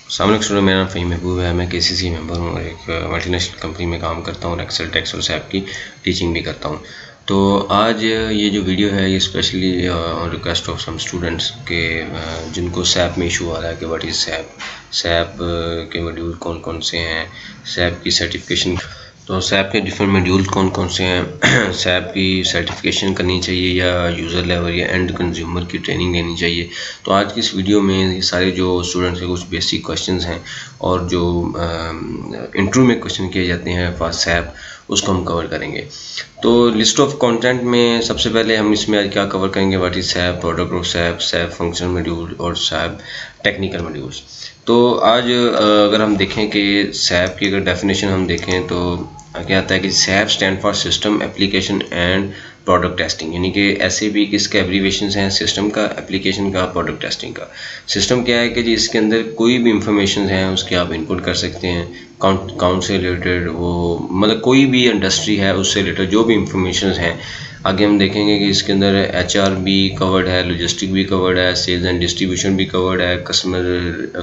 सामने स्टूडेंट, मेरा नाम फ़हीम महबूब है। मैं केसीसी मेंबर हूँ और एक मल्टीनेशनल कंपनी में काम करता हूँ और एक्सेल टेक्स और सैप की टीचिंग भी करता हूँ। तो आज ये जो वीडियो है ये specially on request of some students के जिनको सैप में इशू आ रहा है कि व्हाट इज़ सैप, सैप के मॉड्यूल कौन कौन से हैं, सैप की सर्टिफिकेशन, तो सैप के डिफरेंट मॉड्यूल कौन कौन से हैं, सैप की सर्टिफिकेशन करनी चाहिए या यूज़र लेवल या एंड कंज्यूमर की ट्रेनिंग लेनी चाहिए। तो आज की इस वीडियो में ये सारे जो स्टूडेंट्स के कुछ बेसिक क्वेश्चंस हैं और जो इंटरव्यू में क्वेश्चन किए जाते हैं फॉर सैप, उसको हम कवर करेंगे। तो लिस्ट ऑफ कंटेंट में सबसे पहले हम इसमें आज क्या कवर करेंगे, what is SAP, product of SAP, SAP functional module और सैप टेक्निकल मॉड्यूल्स। तो आज अगर हम देखें कि सैप की अगर डेफिनेशन हम देखें तो क्या आता है कि SAP stand for system application and product testing, यानी कि ऐसे भी किसके एब्रीवेशन हैं, सिस्टम का, एप्लीकेशन का, प्रोडक्ट टेस्टिंग का। सिस्टम क्या है कि जी इसके अंदर कोई भी इंफॉर्मेशन है उसके आप इनपुट कर सकते हैं, काउंट से रिलेटेड, वो मतलब कोई भी इंडस्ट्री है उससे रिलेटेड जो भी इंफॉर्मेशन हैं। आगे हम देखेंगे कि इसके अंदर HR भी कवर्ड है, लॉजिस्टिक भी कवर्ड है, सेल्स एंड डिस्ट्रीब्यूशन भी कवर्ड है, कस्टमर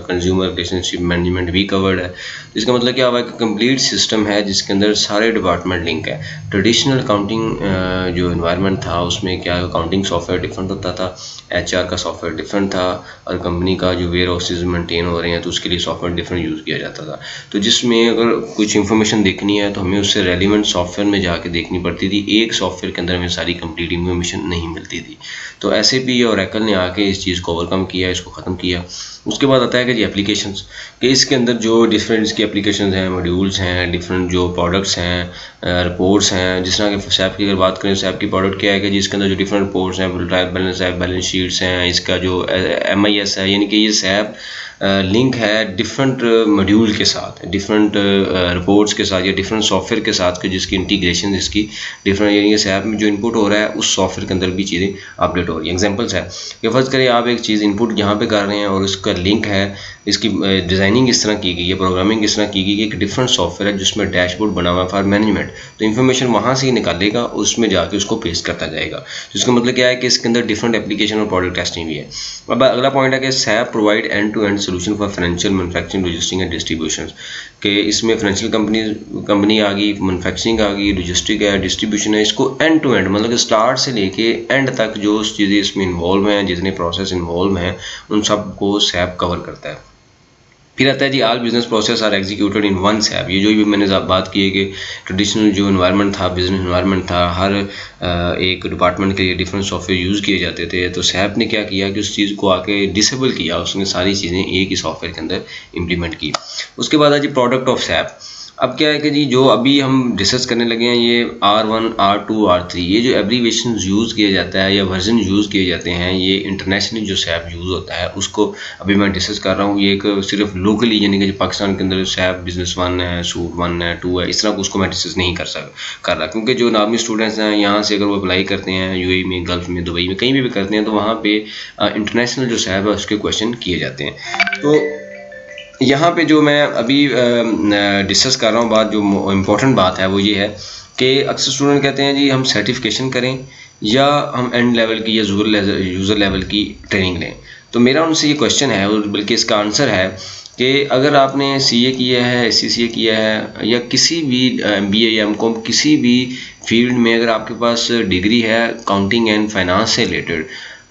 कंज्यूमर रिलेशनशिप मैनेजमेंट भी कवर्ड है। इसका मतलब क्या हुआ कि कंप्लीट सिस्टम है जिसके अंदर सारे डिपार्टमेंट लिंक है। ट्रेडिशनल अकाउंटिंग जो एनवायरनमेंट था उसमें क्या अकाउंटिंग सॉफ्टवेयर डिफरेंट होता था, HR का सॉफ्टवेयर डिफरेंट था और कंपनी का जो वेयर हाउसेज मेंटेन हो रहे हैं तो उसके लिए सॉफ्टवेयर डिफरेंट यूज़ किया जाता था। तो जिसमें अगर कुछ इन्फॉर्मेशन देखनी है तो हमें उससे रेलिवेंट सॉफ्टवेयर में जाके देखनी पड़ती थी, एक सॉफ्टवेयर के अंदर हमें सारी कंप्लीट इन्फॉर्मेशन नहीं मिलती थी। तो SAP और ओरेकल ने आके इस चीज़ को ओवरकम किया, इसको ख़त्म किया। उसके बाद आता है कि जी एप्लीकेशंस, कि इसके अंदर जो डिफरेंट इसकी एप्लीकेशंस हैं, मॉड्यूल्स हैं, डिफरेंट जो प्रोडक्ट्स हैं, रिपोर्ट्स हैं। जिस तरह के सैप की अगर बात करें, सैप की प्रोडक्ट क्या है कि जिसके अंदर जो डिफरेंट रिपोर्ट्स हैं, ट्रायल बैलेंस है, बैलेंस शीट्स हैं, इसका जो MIS है, यानी कि ये सैप लिंक है डिफरेंट मॉड्यूल के साथ, डिफरेंट रिपोर्ट्स के साथ या डिफरेंट सॉफ्टवेयर के साथ कि जिसकी इंटीग्रेशन इसकी डिफरेंट, यानी कि सैप में जो इनपुट हो रहा है उस सॉफ्टवेयर के अंदर भी चीज़ें अपडेट हो रही हैं। एग्जांपल्स है कि फर्ज करें आप एक चीज़ इनपुट यहाँ पे कर रहे हैं और उसका लिंक है, इसकी डिज़ाइनिंग इस तरह की गई है, प्रोग्रामिंग इस तरह की गई है, एक डिफरेंट सॉफ्टवेयर है जिसमें डैशबोर्ड बना हुआ है फॉर मैनेजमेंट। तो इन्फॉर्मेशन वहाँ से ही निकालेगा, उसमें जाके उसको पेस्ट करता जाएगा। जिसका मतलब क्या है कि इसके अंदर डिफरेंट एप्लीकेशन और प्रोडक्ट टेस्टिंग भी है। अब अगला पॉइंट है कि SAP provide end to end solution for financial, manufacturing, logistic and distribution, के इसमें फाइनेंशियल कंपनी आ गई, मैन्युफैक्चरिंग आ गई, लॉजिस्टिक है, डिस्ट्रीब्यूशन है। इसको एंड टू एंड मतलब कि स्टार्ट से लेके एंड तक जो चीज़ें इसमें इन्वॉल्व हैं, जितने प्रोसेस इन्वॉल्व हैं, उन सब को सैप कवर करता है। फिर आता है जी all business process are executed in one SAP. ये जो भी मैंने बात की है कि ट्रेडिशनल जो एनवायरनमेंट था, बिजनेस एनवायरनमेंट था, हर एक डिपार्टमेंट के लिए डिफरेंट सॉफ्टवेयर यूज़ किए जाते थे। तो सैप ने क्या किया कि उस चीज़ को आके डिसेबल किया, उसने सारी चीज़ें एक ही सॉफ्टवेयर के अंदर इम्प्लीमेंट की। उसके बाद है जी प्रोडक्ट ऑफ सैप। अब क्या है कि जी जो अभी हम डिस्कस करने लगे हैं ये R1, R2, R3, ये जो एब्रीवेशन यूज़ किया जाता है या वर्जन यूज़ किए जाते हैं, ये इंटरनेशनली जो सैप यूज़ होता है उसको अभी मैं डिस्कस कर रहा हूँ। ये एक सिर्फ लोकली, यानी कि जो पाकिस्तान के अंदर सैप बिजनेस 1 है, सूट 1 है, 2 है, इस तरह को उसको मैं डिस्कस नहीं कर रहा, क्योंकि जो नामी स्टूडेंट्स हैं यहाँ से अगर वो अप्लाई करते हैं UAE में, गल्फ़ में, दुबई में, कहीं भी करते हैं तो वहाँ पे इंटरनेशनल जो सैप है उसके क्वेश्चन किए जाते हैं। तो यहाँ पे जो मैं अभी डिस्कस कर रहा हूँ बात, जो इम्पोर्टेंट बात है वो ये है कि अक्सर स्टूडेंट कहते हैं जी हम सर्टिफिकेशन करें या हम एंड लेवल की या यूज़र लेवल की ट्रेनिंग लें। तो मेरा उनसे ये क्वेश्चन है, और बल्कि इसका आंसर है कि अगर आपने CA किया है, CCA किया है या किसी भी MBA या MCOM किसी भी फील्ड में अगर आपके पास डिग्री है अकाउंटिंग एंड फाइनेंस से रिलेटेड,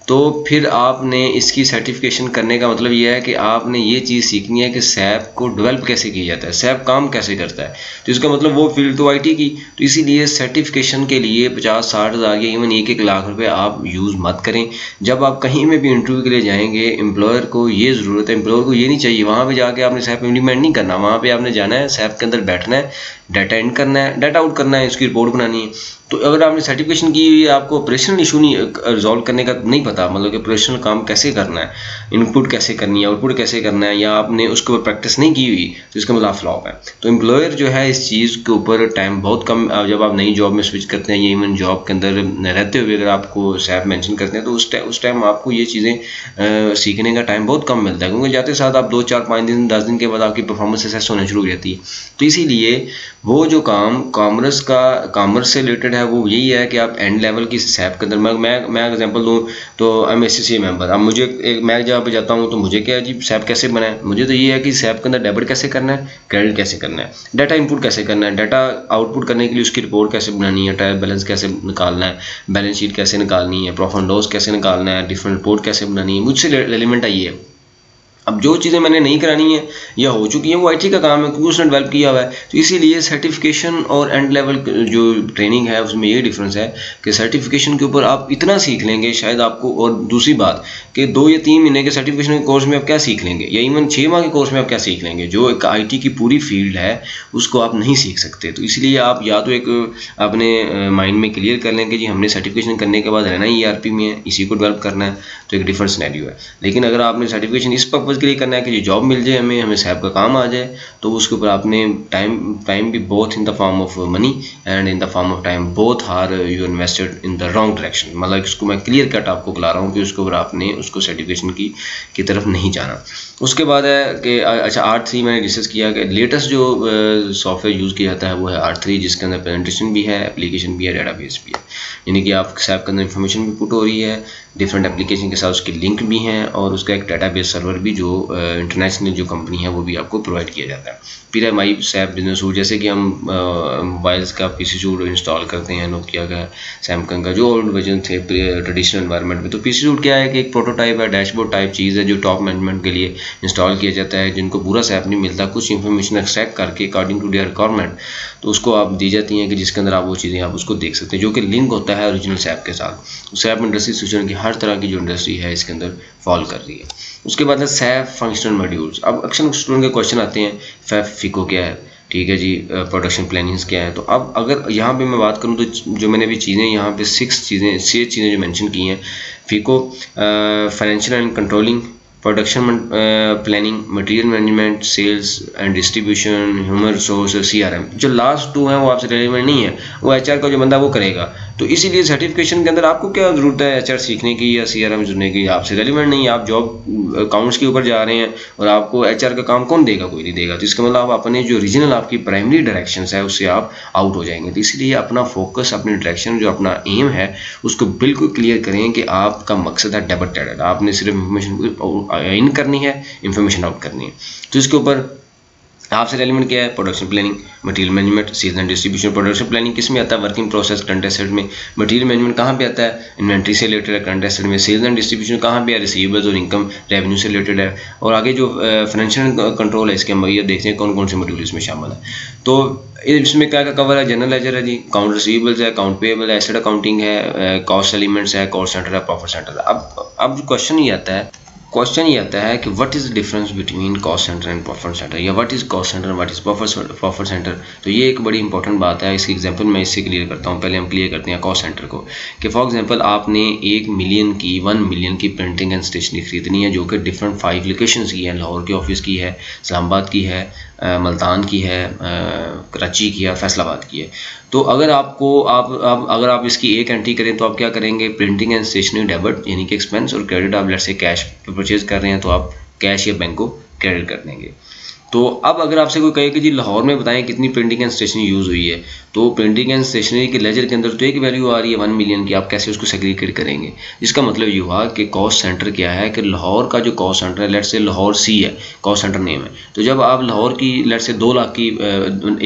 तो फिर आपने इसकी सर्टिफिकेशन करने का मतलब ये है कि आपने ये चीज़ सीखनी है कि सैप को डेवलप कैसे किया जाता है, सैप काम कैसे करता है। तो इसका मतलब वो फील्ड तो IT की, तो इसीलिए सर्टिफिकेशन के लिए 50-60 हज़ार या इवन 1-1 लाख रुपए आप यूज़ मत करें। जब आप कहीं में भी इंटरव्यू के लिए जाएंगे, एम्प्लॉयर को ये ज़रूरत है, एम्प्लॉयर को ये नहीं चाहिए वहाँ पर जाके आपने सैप इम्प्लीमेंट नहीं करना। वहाँ पर आपने जाना है, सैप के अंदर बैठना है, डाटा इन करना है, डाटा आउट करना है, इसकी रिपोर्ट बनानी है। तो अगर आपने सर्टिफिकेशन की हुई है, आपको ऑपरेशनल इशू नहीं रिजॉल्व करने का नहीं पता, मतलब कि ऑपरेशनल काम कैसे करना है, इनपुट कैसे करनी है, आउटपुट कैसे करना है, या आपने उसके ऊपर प्रैक्टिस नहीं की हुई, तो इसका मतलब फ्लॉप है। तो एम्प्लॉयर जो है इस चीज़ के ऊपर टाइम बहुत कम, जब आप नई जॉब में स्विच करते हैं या इवन जॉब के अंदर रहते हुए अगर आपको सैप मेंशन करते हैं तो उस टाइम आपको ये चीज़ें सीखने का टाइम बहुत कम मिलता है, क्योंकि जाते साथ आप 2, 4, 5 दिन 10 दिन के बाद आपकी परफॉर्मेंस असेस होना शुरू हो जाती है। तो इसीलिए वो जो काम कॉमर्स से रिलेटेड रिलेटेड है वो यही है कि आप एंड लेवल की सैप के अंदर मैं एग्जांपल दूं तो MSCCA मेंबर, अब मुझे मैं जहाँ पे जाता हूँ तो मुझे क्या है जी सैप कैसे बनाए, मुझे तो ये है कि सैप के अंदर डेबिट कैसे करना है, क्रेडिट कैसे करना है, डाटा इनपुट कैसे करना है, डाटा आउटपुट करने के लिए उसकी रिपोर्ट कैसे बनानी है, ट्रायल बैलेंस कैसे निकालना है, बैलेंस शीट कैसे निकालनी है, प्रॉफिट एंड लॉस कैसे निकालना है, डिफरेंट रिपोर्ट कैसे बनानी है, मुझसे एलिमेंट आई है। अब जो चीज़ें मैंने नहीं करानी है या हो चुकी हैं वो IT का काम है क्योंकि उसने डेवलप किया हुआ है। तो इसीलिए सर्टिफिकेशन और एंड लेवल जो ट्रेनिंग है उसमें ये डिफरेंस है कि सर्टिफिकेशन के ऊपर आप इतना सीख लेंगे शायद आपको, और दूसरी बात कि 2 या 3 महीने के सर्टिफिकेशन के कोर्स में आप क्या सीख लेंगे या इवन 6 माह के कोर्स में आप क्या सीख लेंगे, जो एक IT की पूरी फील्ड है उसको आप नहीं सीख सकते। तो इसलिए आप या तो एक अपने माइंड में क्लियर कर लें कि जी हमने सर्टिफिकेशन करने के बाद रहना ही ERP में है, इसी को डेवलप करना है, तो एक डिफरेंट सिनेरियो है। लेकिन अगर आपने सर्टिफिकेशन इस पर्पज़ के लिए करना है कि जी जॉब मिल जाए हमें सैप का काम आ जाए, तो उसके ऊपर आपने टाइम भी both in the form of money and in the form of time both are you invested in the wrong direction. मतलब इसको मैं क्लियर कट आपको बुला रहा हूँ कि उसके ऊपर आपने उसको सर्टिफिकेशन की तरफ नहीं जाना। उसके बाद है कि अच्छा R3 मैंने डिस्कस किया कि लेटेस्ट जो सॉफ्टवेयर यूज़ किया जाता है वो है R3, जिसके अंदर प्रेजेंटेशन भी है, एप्लीकेशन भी है, डेटाबेस भी है, यानी कि आप सैप के अंदर इंफॉर्मेशन भी पुट हो रही है, डिफरेंट एप्लीकेशन के साथ उसके लिंक भी हैं और उसका एक डेटाबेस सर्वर भी जो इंटरनेशनल जो कंपनी है वो भी आपको प्रोवाइड किया जाता है। फिर है माई सैप बिजनेस सूट, जैसे कि हम मोबाइल्स का PC सूट इंस्टॉल करते हैं नोकिया का, सैमसंग का, जो ओल्ड वर्जन थे ट्रेडिशनल एनवायरनमेंट में। तो PC सूट क्या है कि एक प्रोटोटाइप है, डैशबोर्ड टाइप चीज़ है जो टॉप मैनेजमेंट के लिए इंस्टॉल किया जाता है, जिनको पूरा सैप नहीं मिलता, कुछ इन्फॉर्मेशन एक्सट्रैक्ट करके अकॉर्डिंग टू देयर रिक्वायरमेंट तो उसको आप दी जाती हैं कि जिसके अंदर आप वो चीज़ें आप उसको देख सकते हैं, जो कि लिंक होता है ओरिजिनल सैप के साथ। सैप इंडस्ट्री सूचना की हर तरह की जो इंडस्ट्री है इसके अंदर फॉल कर रही है। उसके बाद है सैप फंक्शनल मॉड्यूल्स। अब अक्सर स्टूडेंट के क्वेश्चन आते हैं FICO क्या है, ठीक है जी, प्रोडक्शन प्लानिंग्स क्या है। तो अब अगर यहाँ पे मैं बात करूँ तो जो मैंने अभी चीज़ें यहाँ पे 6 चीज़ें जो मेंशन की हैं, FICO financial and controlling, production planning, material management, sales and distribution, human resource, CRM। जो लास्ट 2 हैं वो आपसे रेलिवेंट नहीं है, वो HR का जो बंदा वो करेगा। तो इसीलिए सर्टिफिकेशन के अंदर आपको क्या ज़रूरत है HR सीखने की या CRM जुड़ने की, आपसे रेलिवेंट नहीं है। आप जॉब अकाउंट्स के ऊपर जा रहे हैं और आपको HR का काम कौन देगा, कोई नहीं देगा। तो इसका मतलब आप अपने जो रीजनल आपकी प्राइमरी डायरेक्शन है उससे आप आउट हो जाएंगे। तो इसलिए अपना फोकस, अपनी डायरेक्शन, जो अपना एम है उसको बिल्कुल क्लियर करें कि आपका मकसद है डेबिट ट्रेडर, आपने सिर्फ इंफॉर्मेशन इन करनी है, इंफॉर्मेशन आउट करनी है। तो इसके ऊपर आपसे रेलिवेंट क्या है, production planning, material management, sales and distribution. Production planning किस में आता है, वर्किंग प्रोसेस, करंट एसेट में। मटेरियल मैनेजमेंट कहाँ पे आता है, इन्वेंट्री से रिलेटेड है, करंट एसेट में। सेल्स एंड डिस्ट्रीब्यूशन कहाँ पे है, रिसीवेबल्स और इनकम रेवेन्यू से रिलेटेड है। और आगे जो फाइनेंशियल कंट्रोल है इसके हम ये देखते हैं कौन कौन से मटेरियल इसमें शामिल है। तो इसमें क्या कवर है, जनरल लेजर है जी, अकाउंट रिसीवेबल्स है, अकाउंट पेएबल है, एसेट अकाउंटिंग है, कॉस्ट एलिमेंट्स है, कॉस्ट सेंटर है, प्रॉफिट सेंटर है। अब क्वेश्चन ये आता है कि what is the difference between cost centre and profit centre, या what is cost centre, what is profit centre. तो ये एक बड़ी इंपॉर्टेंट बात है। इसकी एग्जांपल मैं इससे क्लियर करता हूँ। पहले हम क्लियर करते हैं कॉस्ट सेंटर को, कि फॉर एग्जांपल आपने 1 मिलियन की प्रिंटिंग एंड स्टेशनरी खरीदनी है, जो कि डिफरेंट 5 लोकेशंस की है, लाहौर के ऑफिस की है, इस्लामाबाद की है, मुल्तान की है, कराची की है, फैसलाबाद की है। तो अगर अगर आप इसकी एक एंट्री करें तो आप क्या करेंगे, प्रिंटिंग एंड स्टेशनरी डेबिट यानी कि एक्सपेंस, और क्रेडिट आप लेट से कैश पे परचेज कर रहे हैं तो आप कैश या बैंक को क्रेडिट कर देंगे। तो अब अगर आपसे कोई कहे कि जी लाहौर में बताएं कितनी प्रिंटिंग एंड स्टेशनरी यूज़ हुई है, तो प्रिंटिंग एंड स्टेशनरी के लेजर के अंदर तो एक वैल्यू आ रही है 1 मिलियन की, आप कैसे उसको सेग्रीगेट करेंगे। इसका मतलब ये हुआ कि कॉस्ट सेंटर क्या है, कि लाहौर का जो कॉस्ट सेंटर है, लेट से लाहौर C है, कॉस्ट सेंटर नेम है। तो जब आप लाहौर की लेट से 2 लाख की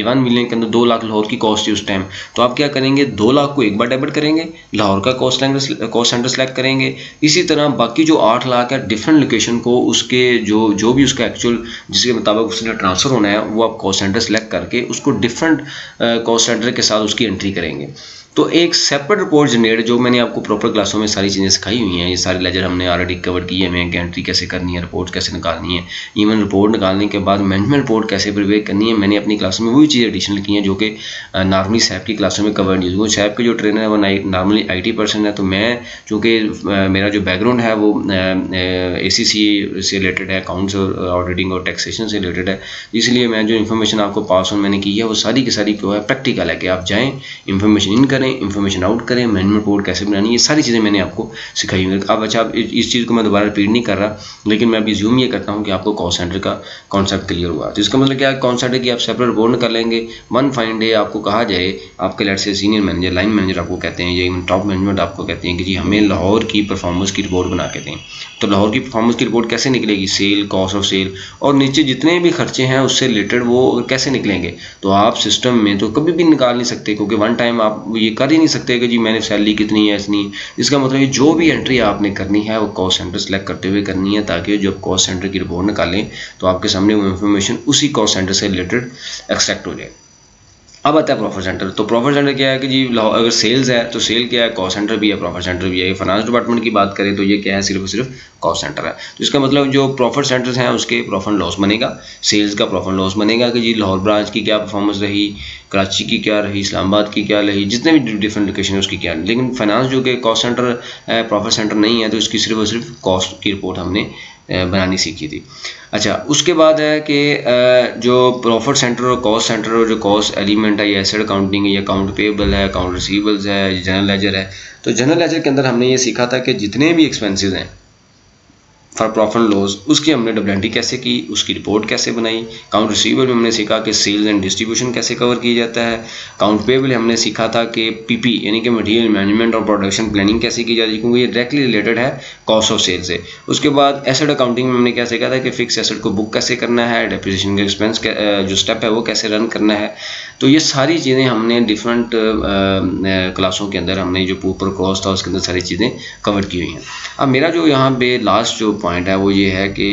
1 मिलियन के अंदर 2 लाख लाहौर की कॉस्ट थी उस टाइम, तो आप क्या करेंगे, 2 लाख को एक बार डेबिट करेंगे, लाहौर का कॉस्ट सेंटर सेलेक्ट करेंगे। इसी तरह बाकी जो 8 लाख है डिफरेंट लोकेशन को उसके जो भी उसका एक्चुअल जिसके मुताबिक उसने ट्रांसफ़र होना है वो आप कॉस्ट सेंटर सेलेक्ट करके उसको डिफरेंट कॉस्ट सेंटर के साथ उसकी एंट्री करेंगे। तो एक सेपरेट रिपोर्ट जनरेट, जो मैंने आपको प्रॉपर क्लासों में सारी चीज़ें सिखाई हुई हैं, ये सारे लेजर हमने ऑलरेडी कवर की है, हमें एंट्री कैसे करनी है, रिपोर्ट कैसे निकालनी है, इवन रिपोर्ट निकालने के बाद मैनेजमेंट रिपोर्ट कैसे प्रिपेयर करनी है, मैंने अपनी क्लासों में वही चीज़ें एडिशनल की हैं जो कि नॉर्मली सैप की क्लासों में कवर नहीं हुई। सैप के जो ट्रेनर है वो नॉर्मली IT पर्सन है, तो मैं चूँकि मेरा जो बैकग्राउंड है वो ACCA से रिलेटेड है, अकाउंट्स और ऑडिटिंग और टैक्सेशन से रिलेटेड है, इसलिए मैं जो इन्फॉर्मेशन आपको पास ऑन मैंने की है वो सारी की सारी क्या है, प्रैक्टिकल है कि आप जाएँ, इन्फॉर्मेशन इन करें, करें, इन्फॉर्मेशन आउट करें, मैनेजमेंट रिपोर्ट कैसे बनानी, ये सारी चीज़ें मैंने आपको सिखाई हुई। अब अच्छा, इस चीज़ को मैं दोबारा रिपीट नहीं कर रहा, लेकिन मैं अभी ज़ूम ये करता हूँ कि आपको कॉल सेंटर का कॉन्सेप्ट क्लियर हुआ। तो इसका मतलब क्या है, कॉल सेंटर की आप सेपरेट रिपोर्ट कर लेंगे। वन फाइन डे आपको कहा जाए, आपके लेट से सीनियर मैनेजर, लाइन मैनेजर आपको कहते हैं, या इवन टॉप मैनेजमेंट आपको कहते हैं कि जी हमें लाहौर की परफॉर्मेंस की रिपोर्ट बना के दें। तो लाहौर की परफॉर्मेंस की रिपोर्ट कैसे निकलेगी, सेल, कॉस्ट ऑफ सेल और नीचे जितने भी खर्चे हैं उससे रिलेटेड वो कैसे निकलेंगे। तो आप सिस्टम में तो कभी भी निकाल नहीं सकते, क्योंकि वन टाइम आप ये कर ही नहीं सकते कि जी मैंने सैलरी कितनी है इतनी। इसका मतलब जो भी एंट्री आपने करनी है वो कॉस्ट सेंटर सेलेक्ट करते हुए करनी है, ताकि जब कॉस्ट सेंटर की रिपोर्ट निकालें तो आपके सामने वो इन्फॉर्मेशन उसी कॉस्ट सेंटर से रिलेटेड एक्सट्रैक्ट हो जाए। अब आता है प्रॉफिट सेंटर। तो प्रॉफिट सेंटर क्या है कि जी अगर सेल्स है तो सेल क्या है, कॉस्ट सेंटर भी है, प्रॉफिट सेंटर भी है। फाइनेंस डिपार्टमेंट की बात करें तो ये क्या है, सिर्फ और सिर्फ कॉस्ट सेंटर है। तो इसका मतलब जो प्रॉफिट सेंटर्स हैं उसके प्रॉफिट लॉस बनेगा, सेल्स का प्रॉफिट लॉस बनेगा कि जी लाहौर ब्रांच की क्या परफॉर्मेंस रही, कराची की क्या रही, इस्लामाबाद की क्या रही, जितने भी डिफरेंट लोकेशन है उसकी क्या। लेकिन फाइनेंस जो कि कॉस्ट सेंटर है, प्रॉफिट सेंटर नहीं है, तो इसकी सिर्फ और सिर्फ कॉस्ट की रिपोर्ट हमने बनानी सीखी थी। अच्छा, उसके बाद है कि जो प्रॉफिट सेंटर और कॉस्ट सेंटर और जो कॉस्ट एलिमेंट है, ये एसेट अकाउंटिंग है, ये अकाउंट पेबल है, अकाउंट रिसीवेबल्स है, जनरल लेजर है। तो जनरल लेजर के अंदर हमने ये सीखा था कि जितने भी एक्सपेंसेस हैं फॉर प्रॉफिट लॉस, उसकी हमने डबल एंट्री कैसे की, उसकी रिपोर्ट कैसे बनाई। अकाउंट रिसीवेबल में हमने सीखा कि सेल्स एंड डिस्ट्रीब्यूशन कैसे कवर किया जाता है। अकाउंट पेबल हमने सीखा था कि पीपी यानी कि मटेरियल मैनेजमेंट और प्रोडक्शन प्लानिंग कैसे की जाती है, क्योंकि ये डायरेक्टली रिलेटेड है कॉस्ट ऑफ सेल से। उसके बाद एसेट अकाउंटिंग में हमने क्या सीखा था कि फिक्स एसेट को बुक कैसे करना है, डेप्रिसिएशन का एक्सपेंस जो स्टेप है वो कैसे रन करना है। तो ये सारी चीज़ें हमने डिफरेंट क्लासों के अंदर हमने जो ऊपर कोर्स था उसके अंदर सारी चीज़ें कवर की हुई हैं। अब मेरा जो यहाँ पे लास्ट जो पॉइंट है वो ये है कि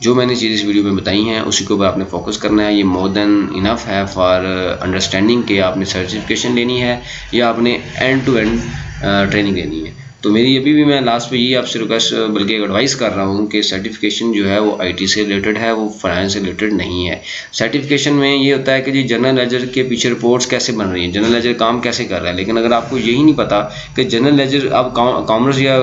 जो मैंने चीज़ इस वीडियो में बताई हैं उसी के ऊपर आपने फोकस करना है। ये मोर देन इनफ है फॉर अंडरस्टैंडिंग कि आपने सर्टिफिकेशन लेनी है या आपने एंड टू एंड ट्रेनिंग लेनी है। तो मेरी अभी भी मैं लास्ट में ये आपसे रिक्वेस्ट बल्कि एडवाइस कर रहा हूँ कि सर्टिफिकेशन जो है वो आईटी से रिलेटेड है, वो फाइनेंस से रिलेटेड नहीं है। सर्टिफिकेशन में ये होता है कि जी जनरल लेजर के पीछे रिपोर्ट्स कैसे बन रही हैं, जनरल लेजर काम कैसे कर रहा है। लेकिन अगर आपको यही नहीं पता कि जनरल लेजर अब कॉमर्स या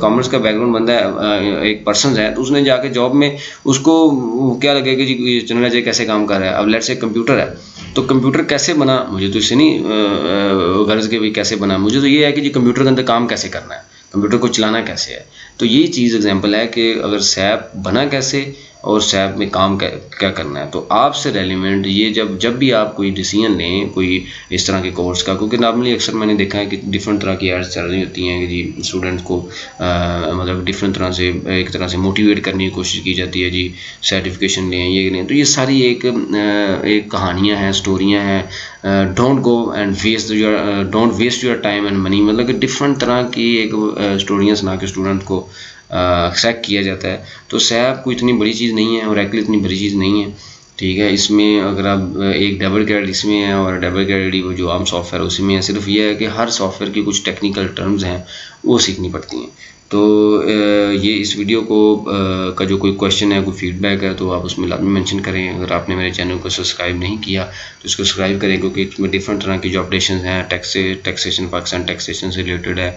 कॉमर्स का बैकग्राउंड बंदा है, एक पर्सन है, तो उसने जाके जॉब में उसको क्या लगेगा कि जी जनरल लेजर कैसे काम कर रहा है। अब लेट्स से कंप्यूटर है, तो कंप्यूटर कैसे बना, मुझे तो इससे नहीं गर्ज के भी कैसे बना, मुझे तो ये है कि जी कंप्यूटर के अंदर काम कैसे करना है, कंप्यूटर को चलाना कैसे है। तो ये चीज़ एग्जांपल है कि अगर सैप बना कैसे और सैप में काम क्या करना है। तो आपसे रेलिवेंट ये जब भी आप कोई डिसीजन लें कोई इस तरह के कोर्स का, क्योंकि नॉर्मली अक्सर मैंने देखा है कि डिफरेंट तरह की एड्स चल रही होती हैं कि जी स्टूडेंट्स को मतलब डिफरेंट तरह से एक तरह से मोटिवेट करने की कोशिश की जाती है, जी सर्टिफिकेशन लें, ये लें। तो ये सारी एक कहानियाँ हैं, स्टोरियाँ हैं। Don't waste your time and money, मतलब कि डिफरेंट तरह की एक स्टोरियाँ सुना के स्टूडेंट को एक्सट्रैक्ट किया जाता है। तो सैप कोई इतनी बड़ी चीज़ नहीं है और एक्चुअली इतनी बड़ी चीज़ नहीं है, ठीक है। इसमें अगर आप एक डबल क्रेडिट इसमें है और डबल क्रेडिट वो जो आम सॉफ्टवेयर उसी में है। सिर्फ ये है कि हर सॉफ्टवेयर की कुछ टेक्निकल टर्म्स हैं वो सीखनी पड़ती हैं। तो ये इस वीडियो को का जो कोई क्वेश्चन है, कोई फीडबैक है, तो आप उसमें लाजमी मेंशन करें। अगर आपने मेरे चैनल को सब्सक्राइब नहीं किया तो इसको सब्सक्राइब करें, क्योंकि इसमें डिफरेंट तरह की जो अपडेशन हैं टैक्सेशन, पाकिस्तान टैक्सेशन से रिलेटेड है,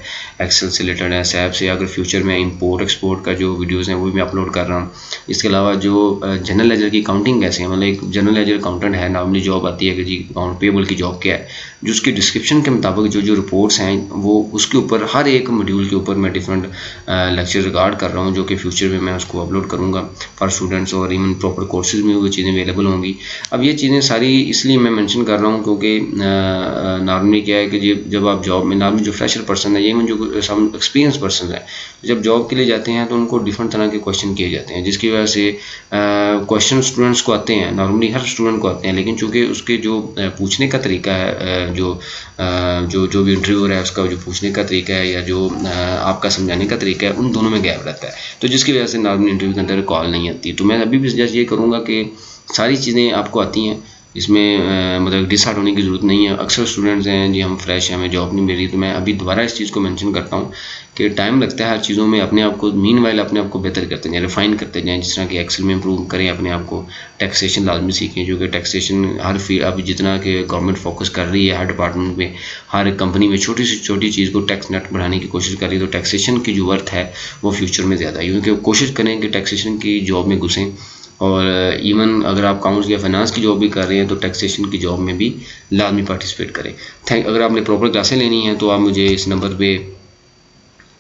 एक्सेल से रिलेटेड है, सैप से। अगर फ्यूचर में इंपोर्ट एक्सपोर्ट का जो वीडियोज़ हैं वो भी मैं अपलोड कर रहा हूँ। इसके अलावा जो जनरल लेजर की काउंटिंग कैसे है, मतलब एक जनरल लेजर अकाउंटेंट है, नॉर्मली जॉब आती है कि जी अकाउंट पेबल की जॉब क्या है, जो उसकी डिस्क्रिप्शन के मुताबिक जो रिपोर्ट्स हैं वो उसके ऊपर हर एक मॉड्यूल के ऊपर मैं डिफरेंट लेक्चर रिकॉर्ड कर रहा हूँ, जो कि फ्यूचर में मैं उसको अपलोड करूँगा फॉर स्टूडेंट्स, और इवन प्रॉपर कोर्सेज में वो चीज़ें अवेलेबल होंगी। अब ये चीज़ें सारी इसलिए मैं मेंशन कर रहा हूँ क्योंकि नॉर्मली क्या है कि जब आप जॉब में, नॉर्मली जो फ्रेशर पर्सन है, ये जो सम एक्सपीरियंस पर्सन है, जब जॉब के लिए जाते हैं तो उनको डिफरेंट तरह के क्वेश्चन किए जाते हैं, जिसकी वजह से क्वेश्चन स्टूडेंट्स को आते हैं, नॉर्मली हर स्टूडेंट को आते हैं, लेकिन चूँकि उसके जो पूछने का तरीका है, जो भी इंटरव्यूअर है उसका जो पूछने का तरीका है या जो आपका समझाने का तरीका है, उन दोनों में गैप रहता है, तो जिसकी वजह से नॉर्मल इंटरव्यू के अंदर कॉल नहीं आती। तो मैं अभी भी सजेस्ट ये करूँगा कि सारी चीज़ें आपको आती हैं, इसमें मतलब डिसहार्ट होने की ज़रूरत नहीं है। अक्सर स्टूडेंट्स हैं जी हम फ्रेश हैं, हमें जॉब नहीं मिल रही, तो मैं अभी दोबारा इस चीज़ को मेंशन करता हूँ कि टाइम लगता है हर चीज़ों में। अपने आप को मीनवाइल अपने आप को बेहतर करते जाएं, रिफाइन करते जाएं, जिस तरह कि एक्सेल में इंप्रूव करें अपने आप को। टैक्सेशन लाजमी सीखें, जो कि टैक्सेशन हर फील्ड अभी जितना कि गवर्नमेंट फोकस कर रही है, हर डिपार्टमेंट में, हर कंपनी में छोटी से छोटी चीज़ को टैक्स नेट बढ़ाने की कोशिश कर रही है। तो टैक्सेशन की जो वर्थ है वो फ्यूचर में ज़्यादा है, क्योंकि कोशिश करें कि टैक्सेशन की जॉब में घुसें, और इवन अगर आप अकाउंट्स या फाइनेंस की जॉब भी कर रहे हैं तो टैक्सेशन की जॉब में भी लाजमी पार्टिसिपेट करें। अगर आपने प्रॉपर क्लासें लेनी हैं तो आप मुझे इस नंबर पे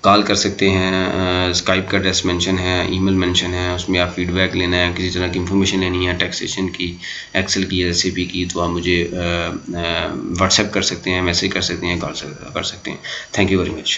कॉल कर सकते हैं। स्काइप का एड्रेस मेंशन है, ईमेल मेंशन है, उसमें आप फीडबैक लेना है, किसी तरह की इंफॉर्मेशन लेनी है टैक्सेशन की, एक्सेल की, रेसिपी की, तो आप मुझे व्हाट्सएप कर सकते हैं, मैसेज कर सकते हैं, कॉल कर सकते हैं। Thank you very much.